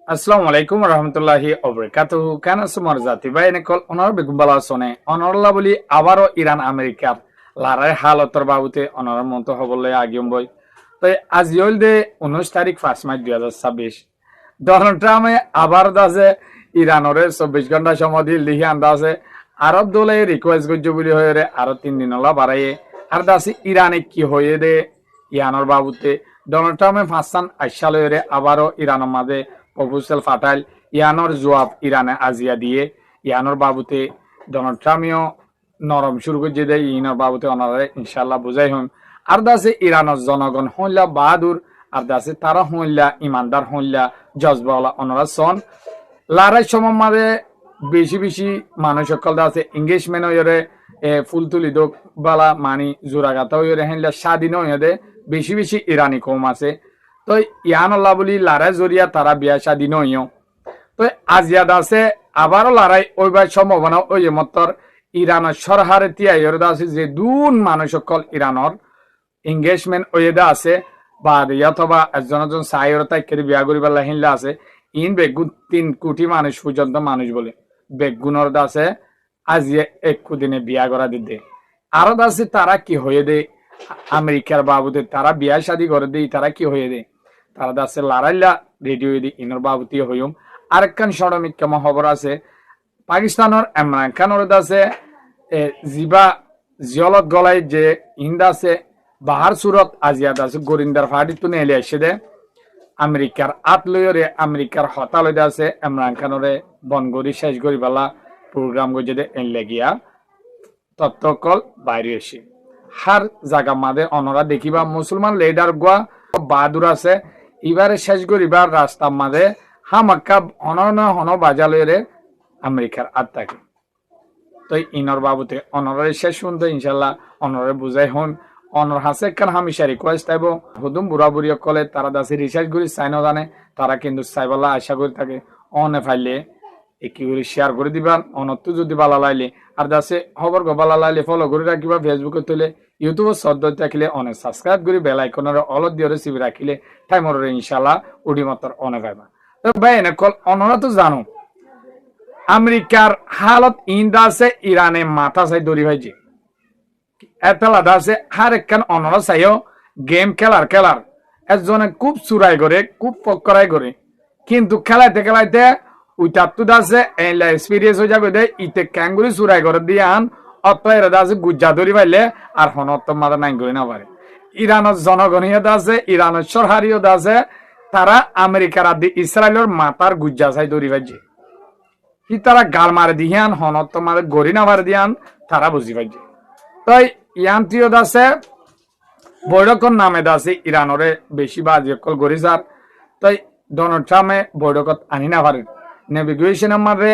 আসসালামু আলাইকুম রহমতুল্লাহি ওবরাকাতুহু কেন সুমার জাতি ভাই নকল অনর বেগুম বালা সনে অনরলা বলি আবারও ইরান আমেরিকার লারার হালতর বাবুতে অনর মন্ত হবলে আগিয়ম বই তো আজ হইল দে 19 তারিখ 5 মার্চ 2026 ডোনাল্ড ট্রাম্পে আবার দাসে ইরানরে 24 ঘন্টা সময় দিল লিখে আন্দাজে আরব দলে রিকোয়েস্ট করছে বলি হয়ে রে আরো 3 দিন হলা বাড়াইয়ে আর দাসে ইরানে কি হয়ে দে ইয়ানর বাবুতে ডোনাল্ড ট্রাম্পে 5 সাল হয়ে রে আবারও ইরানের মাঝে প্রপোজাল ফাটাইল ইয়ানোর জবাব ইরানে আজিয়া দিয়ে ইয়ানোর বাবুতে ডোনাল্ড ট্রাম্পও নরম শুরু করে দেয় ইনার বাবুতে অনারে ইনশাল্লাহ বুঝাই হন আর দাসে ইরানের জনগণ হইলা বাহাদুর আর দাসে তারা হইলা ইমানদার হইলা জজবাওয়ালা অনরা সন লারাই সময় মাঝে বেশি বেশি মানুষ সকল আছে এঙ্গেজমেন্ট হইরে ফুল তুলি দোক বালা মানি জোরাগাতা হইরে হইলা স্বাধীন হইরে বেশি বেশি ইরানি কম আছে তো ইয়ানল্লাহ বলি লড়াই জরিয়া তারা বিয়া শাদী নইও তো আজিয়াদ আছে আবারও লড়াই ওইবার সম্ভাবনা ওই মতর ইরানের সরহারে তিয়াইর আছে যে দুন মানুষ সকল ইরানর এঙ্গেজমেন্ট ওয়েদা আছে বা অথবা একজন সাইর তাইকের বিয়া করিবার হিনলা আছে ইন বেগুন 3 কোটি মানুষ পর্যন্ত মানুষ বলে বেগুনর আছে আজিয়ে 1 দিনে বিয়া করা দিতে আরো আছে তারা কি হয়ে দে আমেরিকার বাবুতে তারা বিয়া শাদী করে দেই তারা কি হয়ে দে তারা দাসে লড়াইলা রেডিও দি ইনর বাবুতি হইম আরেকখান সড়মিক কেমন খবর আছে পাকিস্তানের ইমরান খানের দাসে জিবা জিয়লত গলাই যে ইন্দা আছে বাহার সুরত আজিয়া দাসে গরিন্দার ফাটি তুনে এলে এসে দে আমেরিকার আতলয়রে আমেরিকার হতালয় আছে ইমরান খানরে বনগরি শেষ করি বেলা প্রোগ্রাম গজে দে এনলে গিয়া তত্ত্বকল বাইরে এসে হার জায়গা মাদে অনরা দেখিবা মুসলমান লিডার গোয়া বাহাদুর আছে এবারে শেষ করিবার রাস্তা মাঝে হামাক্কা অনর্ন হন বাজালয়ে আমেরিকার আত্মাকে তো ইনর বাবুতে অনরের শেষ শুনতে ইনশাল্লাহ অনরে বুঝাই হন অনর হাসে কান হামিশা রিকোয়েস্ট আইব হুদুম বুড়া বুড়ি কলে তারা দাসে রিসার্চ করি চাইন জানে তারা কিন্তু চাইবালা আশা করে থাকে অনে ফাইলে কি করে শেয়ার করে দিবা অনত্য যদি বালা লাইলে আর দাসে খবর গো বালা লাইলে ফলো করে রাখিবা ফেসবুকে তুলে ইউটিউবে সদ্য রাখিলে অনেক সাবস্ক্রাইব করে বেল আইকনের অলদ দিয়ে রেসিপি রাখিলে টাইমর ইনশাল্লাহ উডি মাত্র অনে পাইবা তো ভাই এনে কল অনরা তো জানো আমেরিকার হালত ইন্দা আছে ইরানে মাথা চাই দড়ি ভাইছে এতলা দাসে হার একখান অনরা চাইও গেম খেলার একজনে খুব চুরাই করে খুব পকড়াই করে কিন্তু খেলাইতে উইটাত্তু দাসে এলা এক্সপিরিয়েন্স হয়ে যাবে দে ইতে ক্যাঙ্গুরি চুরাই করে দিয়ে আন অত এরা দাসে গুজ্জা ধরি পাইলে আর হনত মাথা নাই করে না পারে ইরানের জনগণীয় দাসে ইরানের সরহারিও দাসে তারা আমেরিকার আদি ইসরায়েলের মাতার গুজ্জা চাই ধরি পাইছে কি তারা গাল মারে দিয়ান হনত মারে গড়ি না মারে দিয়ান তারা বুঝি পাইছে তাই ইয়ান্ত্রিয় দাসে বৈঠকর নামে দাসে ইরানরে বেশি বাজি অকল গড়ি যার তাই ডোনাল্ড ট্রাম্পে বৈঠকত আনি না পারে নেভিগেশনের মারে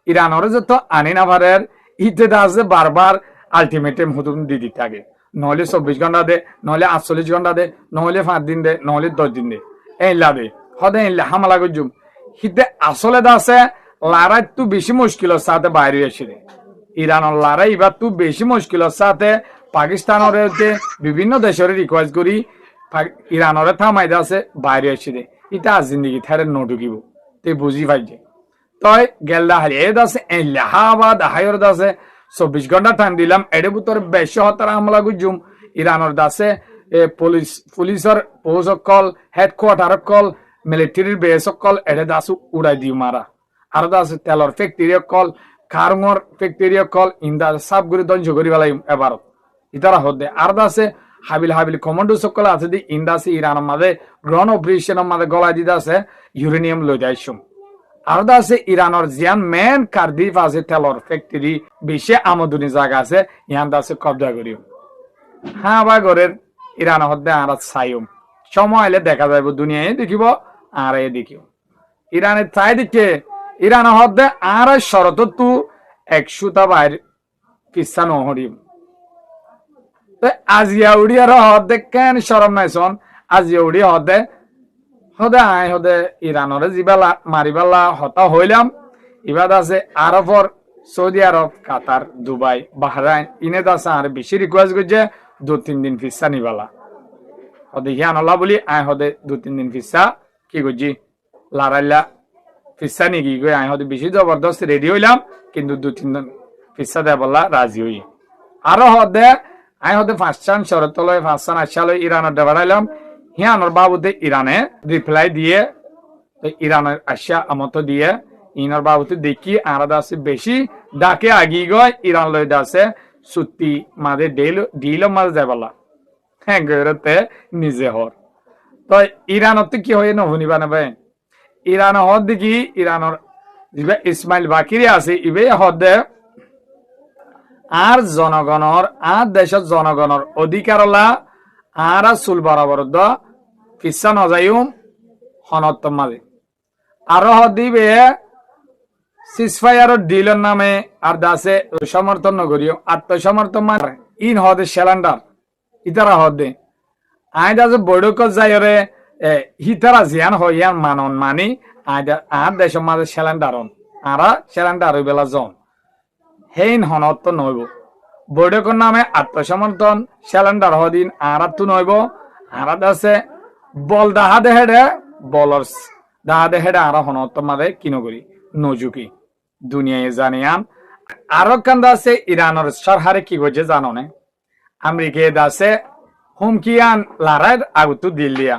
ইরানরে যত আনি না পারে ইতে দাসে বারবার আলটিমেটাম হুতুম দি দিতে আগে নহলে 24 ঘন্টা দে নহলে 48 ঘন্টা দে নহলে 5 দিন দে নহলে 10 দিন দে এইলা দে হদে এইলা হামলা গজুম হিতে আসলে দাসে লড়াই তু বেশি মুশকিলের সাথে বাইরে এসে দে ইরানের লড়াই এবার তু বেশি মুশকিলের সাথে পাকিস্তানের বিভিন্ন দেশের রিকোয়েস্ট করি ইরানরে থামাই দাসে বাইরে এসে দে এটা জিন্দগি থারে নঢুকিব তে বুঝি পাইছে তই গেলদা হারিয়ে দাসে এলাহাবাদ হাইর দাসে 24 ঘন্টা টাইম দিলাম এর ভিতরে বেশি হতার হামলা গুজুম ইরানের দাসে পুলিশের পোস্ট কল হেডকোয়ার্টার কল মিলিটারির বেস কল এর দাসু উড়াই দিও মারা আর দাসে তেলর ফ্যাক্টরি কল কারঙর ফ্যাক্টরি কল ইন্দা সাব করে ধ্বংস করি বেলাই এবার ইতারা হদে আর দাসে হাবিল কমান্ডো সকল আছে দি ইন্দাসে ইরানের মাঝে গ্রহণ অপারেশনের মাঝে গলায় দিতে আছে ইউরেনিয়াম লই যাইছুম আর আছে ইরানের জিয়ান মেন কার্ডিফ আছে তেলর ফ্যাক্টরি বেশি আমদানি জায়গা আছে ইহান দাসে কবজা করিও হ্যাঁ বা ঘরের ইরান হদ্দে আর চাইম সময় এলে দেখা যাইব দুনিয়ায় দেখিব আর এ দেখিব ইরানের চাই দিকে ইরান হদ্দে আর শরত তু 100টা বাইর কিসা নহরিম আজিয়া উড়িয়ার হদ্দে কেন শরম নাইছন আজিয়া উড়িয়া হদ্দে হদে ইরানরে জিবালা মারিবালা হতা হইলাম ইবাদ আছে আরবর সৌদি আরব কাতার দুবাই বাহরাইন ইনে দাসে আর বেশি রিকোয়েস্ট করছে 2-3 দিন ফিসা নিবালা হদে হিয়ান আল্লাহ বলি আয় হদে 2-3 দিন ফিসা কি করছি লড়াইলা ফিসা নিগি গই আই হতে বেশি জবরদস্ত রেডি হইলাম কিন্তু 2-3 দিন ফিসা দে বললা রাজি হই আরো হদে আই হতে ফাঁসচান শরতলয় ফাঁসচান আশালয় ইরানের দেবারাইলাম হিয়ানোর বাবুতে ইরানে রিপ্লাই দিয়ে ইরানের আশা আমত দিয়ে ইনার বাবুতে দেখি আলাদা আছে বেশি ডাকে আগি গয় ইরান লই দাসে সুতি মাঝে ডিল মাঝে যায় বলা হ্যাঁ গরতে নিজে হর তো ইরানত কি হয় নভনি বানাবে ইরান হদ দেখি ইরানোর ইসমাইল বাকিরে আছে ইবে হদে আর জনগণর আর দেশের জনগণর অধিকারলা আর চুল বরাবর ফিসা নজায়ুম হনত মাঝে আরো হদিবে সিসফায়ার ডিলের নামে আর দাসে সমর্থন নগরীয় আত্মসমর্থন মানে ইন হদে সিলিন্ডার ইতারা হদে আই দাসে বৈঠক যাইরে হিতারা জিয়ান হইয়ান মানন মানি আর দেশের মাঝে সিলিন্ডারন আরা সিলিন্ডার বেলা জন হেইন হনত নইব বৈঠকের নামে আত্মসমর্থন সিলিন্ডার হদিন আরা তো নইব আরা দাসে বল দাহাদে হেডে বলর্স দাহাদে হেডে আরা হনত মাঝে কিনো করি নজুকি দুনিয়ায় জানিয়ান আরো কান দাসে ইরানের সরকারে কি করছে জানো না আমেরিকায় দাসে হুমকিয়ান লড়াই আগতু দিল্লিয়া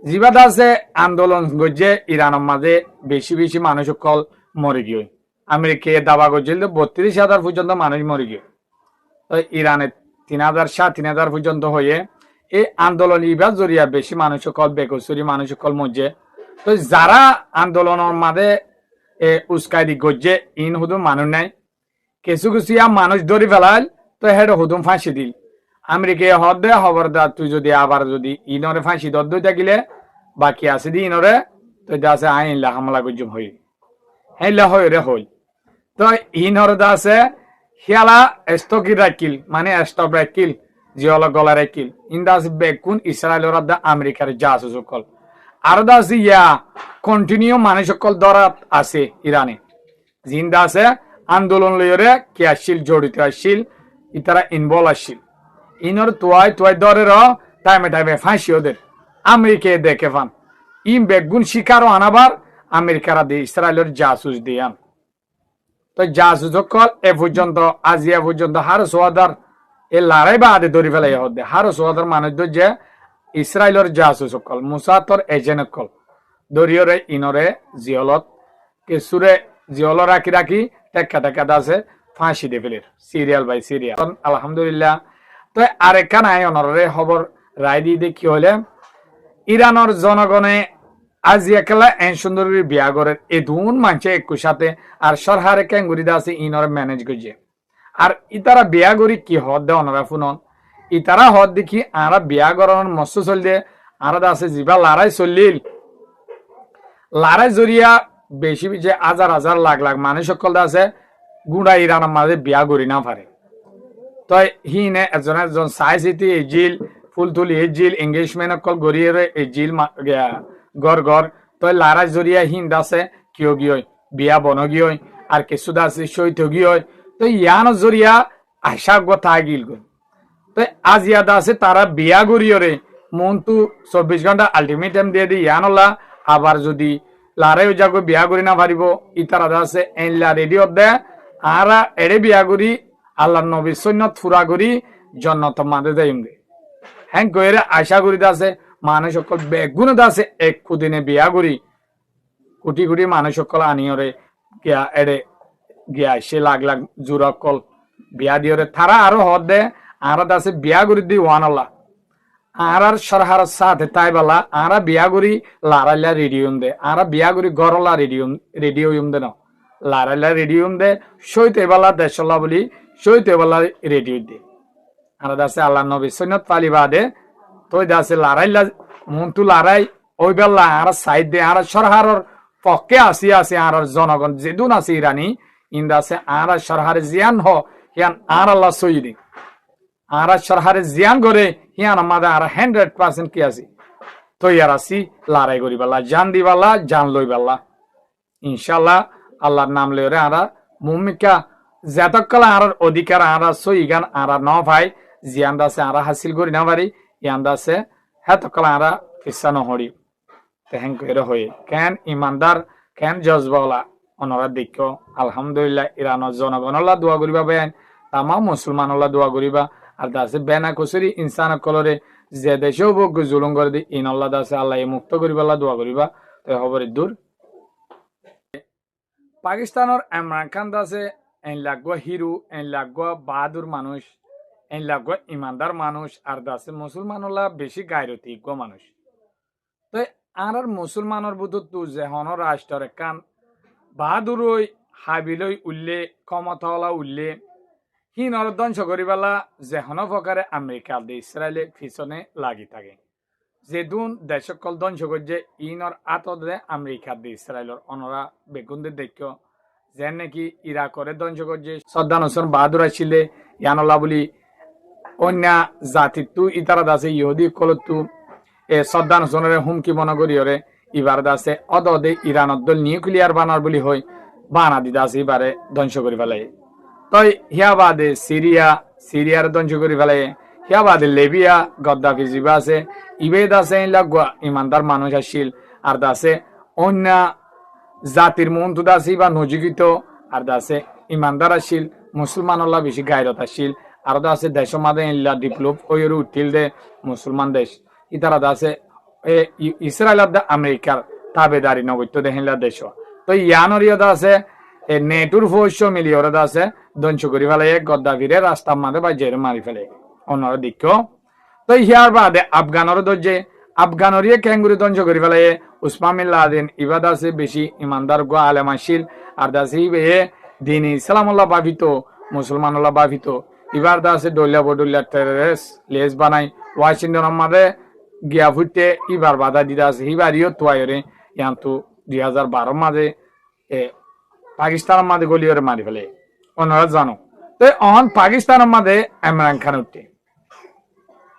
জিবা দাসে আন্দোলন গজে ইরানের মাঝে বেশি বেশি মানুষ কল মরে গিয়ে আমেরিকায় দাবা করছিল 32,000 পর্যন্ত মানুষ মরে গিয়ে তো ইরানে 3,000 পর্যন্ত হয়ে এই আন্দোলন ইবার জরিয়া বেশি মানুষ কল বেকসুরি মানুষ কল মজে তো যারা আন্দোলনের মাঝে উস্কাই দি গজে ইন হুদুম মানুষ নাই কিছু কিছু মানুষ ধরে ফেলাল তো হেড হুদুম ফাঁসি দিল আমেরিকায় হদ দে খবরদার তুই যদি আবার যদি ইনরে ফাঁসি দর থাকিলে বাকি আছে দি ইনরে তো আছে আইনলা হামলা গজুম হই হেলা হই রে হই তো ইনর দাসে হিয়ালা স্থগিত রাখিল মানে স্টপ রাখিল জিওল গলা রাখিল ইন দাস বেকুন ইসরায়েলের দা আমেরিকার জাসুস সকল আর দাস ইয়া কন্টিনিউ মানুষ সকল দরাত আছে ইরানে জিন্দা আছে আন্দোলন লইরে কি আসছিল জড়িত আসছিল ইতারা ইনভলভ আসছিল ইনর তোয়াই ধরে টাইমে ফাঁসি ওদের আমেরিকায় দেখে ফান ইম বেগুন শিকারও আনাবার আমেরিকারা দিয়ে ইসরায়েলের জাসুস দিয়ান তো জাসুস সকল এ পর্যন্ত আজিয়া পর্যন্ত হার সোয়াদার এ লড়াই বা আদে ধরে ফেলাই হতে হার সোয়াদার মানুষ যে ইসরায়েলের জাসুস সকল মুসাতর এজেন্ট সকল দরিয়রে ইনরে জিয়লত কেসুরে জিয়ল রাখি রাখি টেকা দাসে ফাঁসি দিয়ে ফেলের সিরিয়াল বাই সিরিয়াল আলহামদুলিল্লাহ তো আরেকখান আই অনরে খবর রায় দিয়ে কি হলে ইরানের জনগণে আজ একলা এন সুন্দরীর বিয়া করে এদুন মানছে একু সাথে আর সরহারে ক্যাঙ্গুরি দাসে ইনরে ম্যানেজ করছে আর ইতারা বিয়া করি কি হদ দে অনরা ফুনন ইতারা হদ দেখি আরা বিয়া করানোর মস্ত চল দে আরা দাসে জিবা লড়াই চললিল লড়াই জরিয়া বেশি বেশি হাজার লাখ মানুষ সকল আছে গুড়া ইরানের মাঝে বিয়া করি না পারে তো হিনে একজন চাই চিতি এই জিল ফুল তুলি এই জিল এঙ্গেজমেন্ট অকল গড়িয়ে এই জিল গড় তো লড়াই জরিয়া হিন দাসে কিয় গিয়ে বিয়া বন গিয়ে আর কিছু দাসে সৈত গিয়ে তো ইয়ান জরিয়া আশা কথা গিল গই তো আজ ইয়াদ আছে তারা বিয়া গড়িয়ে মন তো 24 ঘন্টা আলটিমেটাম দিয়ে দি ইয়ানলা আবার যদি লারে যাগো বিয়া করি না পারিব ইতারা আছে এনলা রেডিও দে আরা এড়ে বিয়া করি আল্লাহ নবী সুন্নত ফুরা করি জন্নত মাদে যাইমগে হ্যাঁ কইরে আশা করি দাসে মানুষ সকল বেগুন দাসে এক কুদিনে বিয়া করি কোটি কোটি মানুষ সকল আনিয়রে গিয়া এড়ে গিয়া সে লাখ জোড়া কল বিয়া দিয়রে তারা আরো হদ দে আরা দাসে বিয়া করি দি ওয়ান আল্লাহ আরার সরহার সাথে তাই বলা আরা বিয়া করি লারাইলা রেডিওম দে আরা বিয়া করি গরলা রেডিওম দে না লারাইলা রেডিওম দে সইতে বলা দেশলা বলি সইতে বলা রেডিও দে আরা দাসে আল্লাহ নবী সুন্নত পালিবা দে তোই দাসে লারাইলা মন্তু লড়াই ওই বেলা আর সাইড দে আর সরহারর পক্ষে আসি আর জনগণ যেদুন আছে ইরানি ইন্দাসে আর সরহারে জিয়ান হ হিয়ান আর আল্লাহ সইদি আর সরহারে জিয়ান করে হিয়ান আমাদের আর 100% কি আছে তৈয়ার আছি লড়াই করি বেলা জান দিবালা জান লই বেলা ইনশাল্লাহ আল্লাহর নাম লইরে আরা ভূমিকা যতকাল আর অধিকার আর সইগান আর ন ভাই জিয়ান দাসে আর হাসিল করি না পারি ইয়ান দাসে হেতকাল আর কিসা নহরি তেহেন কইরে হই কেন ইমানদার কেন জজবাওলা অনরা দেখো আলহামদুলিল্লাহ ইরানের জনগণলা দোয়া করিবা বেন তামা মুসলমানলা দোয়া করিবা আর দাসে বেনা কসরি ইনসান কলরে যে দেশেও বক জুলুম করে দি ইনল্লাহ দাসে আল্লাহ মুক্ত করিবাল্লাহ দোয়া করিবা তো খবর দূর পাকিস্তানের ইমরান খান দাসে এন লাগোয়া হিরো এন লাগোয়া বাহাদুর মানুষ এন লাগোয়া ইমানদার মানুষ আর দাসে মুসলমানলা বেশি গায়রতিজ্ঞ মানুষ তো আর মুসলমানের বুধ তু যে হন রাষ্ট্রের কান বাহাদুর হাবিলই উল্লে ক্ষমতাওয়ালা উল্লে হিনর ধ্বংস করিবালা যে হন প্রকারে আমেরিকা দে ইসরায়েলে পিছনে লাগি থাকে যে দুন দেশকল ধ্বংস করছে ইনর আতদে আমেরিকা দে ইসরায়েলের অনরা বেগুনদের দেখো যে নাকি ইরাকরে ধ্বংস করছে সদ্দাম হোসেন বাহাদুর আসছিলে ইয়ানল্লা বলি অন্য জাতি তু ইতারা দাসে ইহুদি কলতু সদ্দাম হোসেনের হুমকি মনে করিয়রে ইবার দাসে অদে ইরানত দল নিউক্লিয়ার বানার বলি হয় বানা দি দাসে এবারে ধ্বংস করি ফেলাই তই হিয়া বাদে সিরিয়ার ধ্বংস করি ফেলাই হিয়া বাদে লেবিয়া গদ্দাফি জিবা আছে ইবে দাসে লাগোয়া ইমানদার মানুষ আসছিল আর দাসে অন্য জাতির মন্তু দাসি বা নজিকিত আর দাসে ইমানদার আসছিল মুসলমানল্লা বেশি গায়রত আসছিল আর দাসে দেশ মাদে ইল্লা ডেভেলপ ওইর উঠিল দে মুসলমান দেশ ইতারা দাসে ইসরায়েল আমেরিকার তাবেদারি নগত্য দেহিলা দেশ তো ইয়ানরিয়া দাসে নেটুর ফৌশ্য মিলিয়রে দাসে ধ্বংস করি ফেলে গদ্দাফিরে রাস্তার মাঝে বা জেরে মারি ফেলে অন্যরা দিক্ষ তো ইয়ার বাদে আফগানর দরজে আফগানরিয়ে ক্যাঙ্গুরি ধ্বংস করি ফেলে উসমান লাদেন ইবা দাসে বেশি ইমানদার গো আলেমাশিল আর দাসে ইবে দিন ইসলামুল্লাহ ভাবিত মুসলমানুল্লাহ ভাবিত ইবার দাসে ডলিয়া বডলিয়া টেররিস্ট লেস বানাই ওয়াশিংটনের মাঝে গিয়া ফুটে ইবার বাধা দিদা আছে ইবারিও তোয়াইরে ইয়ান্তু 2012 মাঝে পাকিস্তানের মাঝে গলিয়রে মারি ফেলে অন্যরা জানো তো অন পাকিস্তানের মাঝে ইমরান খান উঠে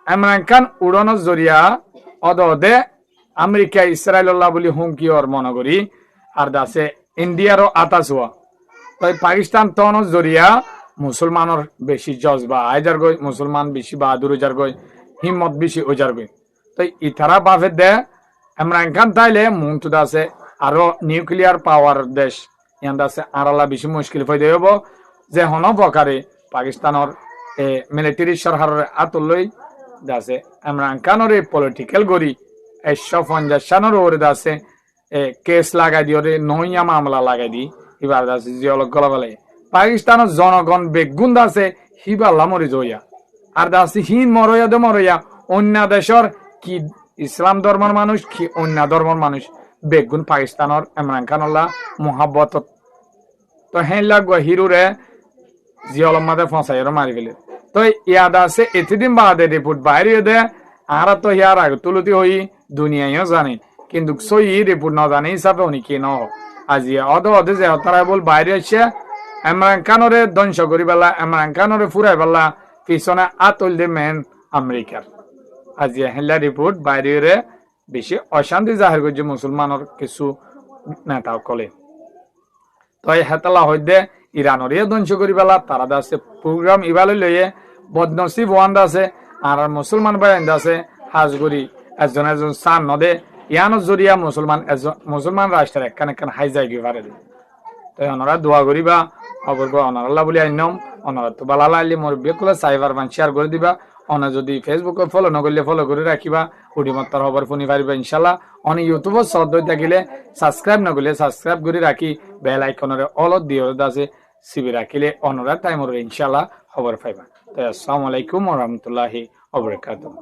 ইমরান খান উড়ানোর জরিয়া অদে আমেরিকা ইসরায়েল্লাহ বলি হুমকি ওর মনে করি আর দাসে ইন্ডিয়ারও আতাস হওয়া তো পাকিস্তান তনর জরিয়া মুসলমানের বেশি জজবা আইজার গই মুসলমান বেশি বাহাদুর ওজার গই হিম্মত বেশি ওজার গই তো ইতারা বাফে দে ইমরান খান তাইলে মুন্তু দাসে আরো নিউক্লিয়ার পাওয়ার দেশ ইয়ান দাসে আরালা বেশি মুশকিল ফয়দে হব যে হন প্রকারে পাকিস্তানের মিলিটারি সরকারের আতলই দাসে ইমরান খানের পলিটিক্যাল গড়ি 150 সানের ওরে দাসে কেস লাগাই দিয়ে নইয়া মামলা লাগাই দি এবার দাসে জিয়লক গলা বলে পাকিস্তানের জনগণ বেগুন দাসে হিবাল্লা মরি জয়া আর দাসে হিন মরয়া দে মরয়া অন্য দেশের কি ইসলাম ধর্মের মানুষ কি অন্য ধর্মের মানুষ বেগুন পাকিস্তানের ইমরান খানুল্লাহ মোহাব্বত তো হ্যাঁ লাগবে হিরুরে জিয়লম মাদে ফসাইর মারি ফেলে তো ইয়াদ আছে এতদিন বাদে রিপোর্ট বাইরে দে আর তো ইয়ার আগে তুলতি হই দুনিয়ায়ও জানে কিন্তু সই রিপোর্ট না জানে হিসাবে উনি কি ন আজি অদে যে তারা বল বাইরে আসছে ইমরান খানরে ধ্বংস করি পেলা ইমরান খানরে ফুরাই পেলা পিছনে আতল দে মেন আমেরিকার আজি হেলা রিপোর্ট বাইরে বেশি অশান্তি জাহির করছে মুসলমানের কিছু নেতা কলে তো হেতলা হইদে ইরানরে ধ্বংস করি পেলা তারা দাসে প্রোগ্রাম ইবালে লইয়ে বদনসিব ওয়ান দাসে আর মুসলমান বাইন দাসে হাজগুড়ি একজন সান নদে ইয়ানোর জরিয়া মুসলমান রাষ্ট্রের একখান হাইজাই গিয়ে পারে তো ওনারা দোয়া করিবা অবর্গ অনারাল্লাহ বলি আইনম অনারা তো বালালা আইলে মোর বেকুলা সাইবার মান শেয়ার করে দিবা অনা যদি ফেসবুকে ফলো নকরলে ফলো করে রাখিবা উডিমাত্তার খবর শুনি পারিবা ইনশাল্লাহ অনি ইউটিউবত সদয় থাকিলে সাবস্ক্রাইব নকরলে সাবস্ক্রাইব করে রাখি বেল আইকনের অলত দিয়ে আছে সিবি রাখিলে অনরা টাইমরে ইনশাল্লাহ খবর পাইবা তো আসসালামু আলাইকুম ওয়া রাহমাতুল্লাহি ওয়া বারাকাতুহু।